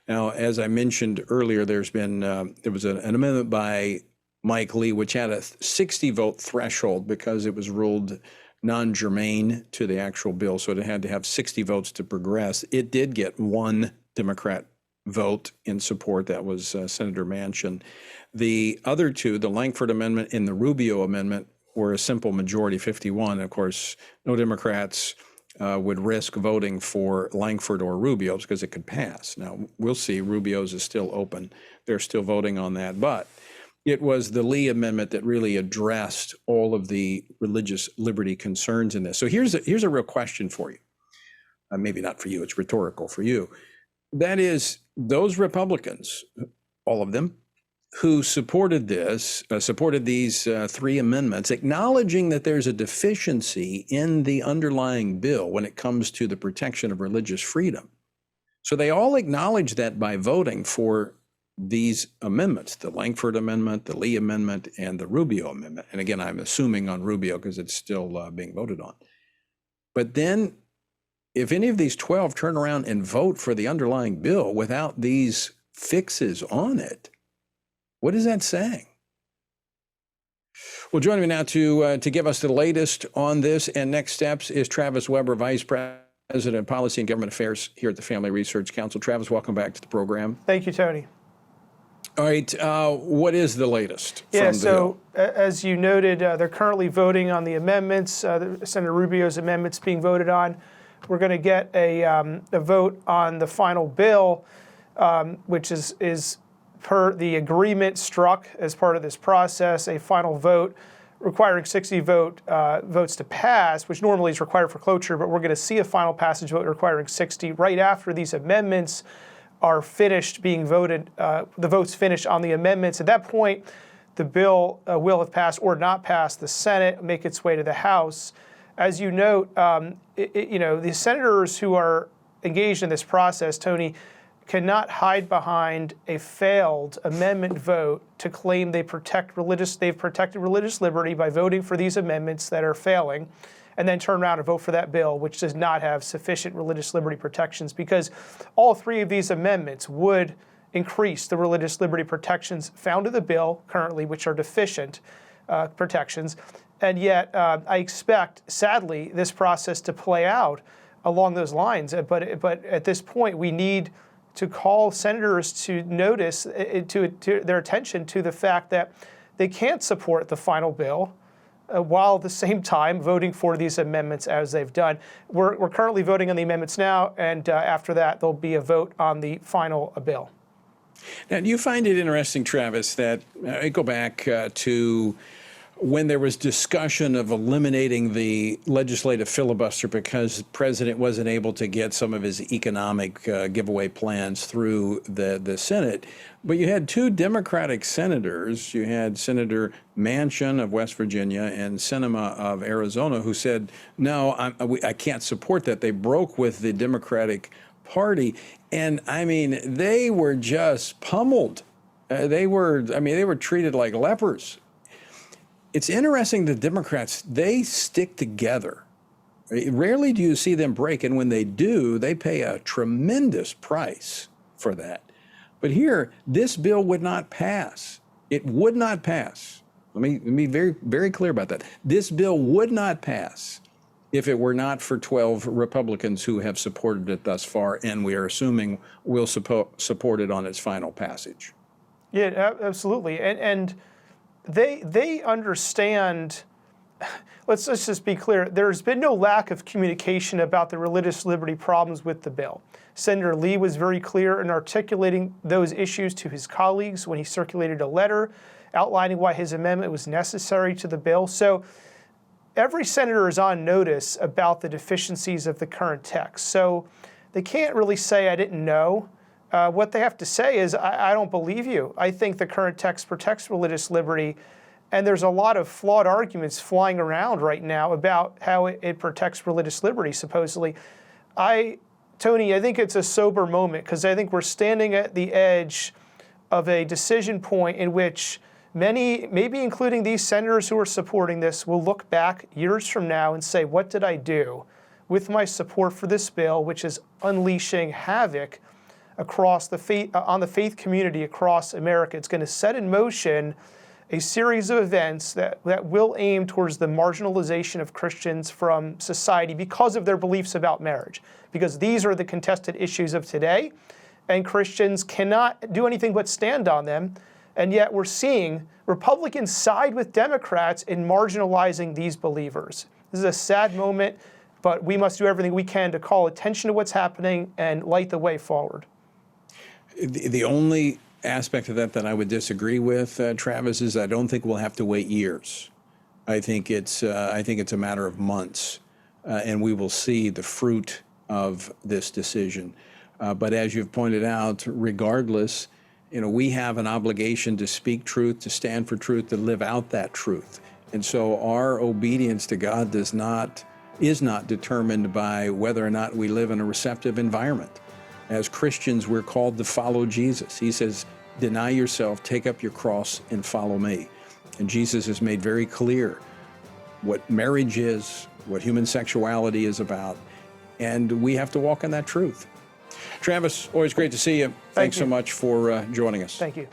Now, as I mentioned earlier, there was an amendment by Mike Lee, which had a 60 vote threshold because it was ruled non-germane to the actual bill. So it had to have 60 votes to progress. It did get one Democrat vote in support. That was Senator Manchin. The other two, the Lankford Amendment and the Rubio Amendment, were a simple majority, 51. Of course, no Democrats would risk voting for Lankford or Rubio's because it could pass. Now, we'll see. Rubio's is still open. They're still voting on that. But it was the Lee Amendment that really addressed all of the religious liberty concerns in this. So here's a real question for you. Maybe not for you, it's rhetorical for you. That is, those Republicans, all of them, who supported this, supported these three amendments, acknowledging that there's a deficiency in the underlying bill when it comes to the protection of religious freedom. So they all acknowledge that by voting for these amendments, the Lankford Amendment, the Lee Amendment, and the Rubio Amendment. And again, I'm assuming on Rubio because it's still being voted on. But then if any of these 12 turn around and vote for the underlying bill without these fixes on it, what is that saying? Well, joining me now to give us the latest on this and next steps is Travis Weber, Vice President of Policy and Government Affairs here at the Family Research Council. Travis, welcome back to the program. Thank you, Tony. All right, what is the latest? Yeah, so as you noted, they're currently voting on the amendments. Senator Rubio's amendments being voted on. We're going to get a vote on the final bill, which is per the agreement struck as part of this process, a final vote requiring 60 votes to pass, which normally is required for cloture, but we're going to see a final passage vote requiring 60 right after these amendments are finished being voted, the votes finished on the amendments. At that point, the bill will have passed or not passed the Senate, make its way to the House. As you note, the senators who are engaged in this process, Tony, cannot hide behind a failed amendment vote to claim they've protected religious liberty by voting for these amendments that are failing, and then turn around and vote for that bill, which does not have sufficient religious liberty protections, because all three of these amendments would increase the religious liberty protections found in the bill currently, which are deficient protections. And yet, I expect, sadly, this process to play out along those lines. But at this point, we need to call senators to notice, to their attention to the fact that they can't support the final bill while at the same time voting for these amendments as they've done. We're currently voting on the amendments now, and after that, there'll be a vote on the final bill. Now, do you find it interesting, Travis, that I go back to when there was discussion of eliminating the legislative filibuster because the president wasn't able to get some of his economic giveaway plans through the Senate. But you had two Democratic senators. You had Senator Manchin of West Virginia and Sinema of Arizona who said, no, I can't support that. They broke with the Democratic Party. And I mean, they were just pummeled. They were treated like lepers. It's interesting that Democrats, they stick together. Rarely do you see them break, and when they do, they pay a tremendous price for that. But here, this bill would not pass. It would not pass. Let me be very, very clear about that. This bill would not pass if it were not for 12 Republicans who have supported it thus far, and we are assuming will support it on its final passage. Yeah, absolutely. And they understand. Let's just be clear. There's been no lack of communication about the religious liberty problems with the bill. Senator Lee was very clear in articulating those issues to his colleagues when he circulated a letter outlining why his amendment was necessary to the bill. So every senator is on notice about the deficiencies of the current text. So they can't really say, I didn't know. What they have to say is, I don't believe you. I think the current text protects religious liberty, and there's a lot of flawed arguments flying around right now about how it protects religious liberty, supposedly. Tony, I think it's a sober moment, because I think we're standing at the edge of a decision point in which many, maybe including these senators who are supporting this, will look back years from now and say, what did I do with my support for this bill, which is unleashing havoc across the faith, on the faith community across America. It's going to set in motion a series of events that will aim towards the marginalization of Christians from society because of their beliefs about marriage. Because these are the contested issues of today, and Christians cannot do anything but stand on them. And yet we're seeing Republicans side with Democrats in marginalizing these believers. This is a sad moment, but we must do everything we can to call attention to what's happening and light the way forward. The only aspect of that I would disagree with, Travis, is I don't think we'll have to wait years. I think it's a matter of months, and we will see the fruit of this decision. But as you've pointed out, regardless, we have an obligation to speak truth, to stand for truth, to live out that truth. And so our obedience to God is not determined by whether or not we live in a receptive environment. As Christians, we're called to follow Jesus. He says, deny yourself, take up your cross, and follow me. And Jesus has made very clear what marriage is, what human sexuality is about, and we have to walk in that truth. Travis, always great to see you. Thanks so much for joining us. Thank you.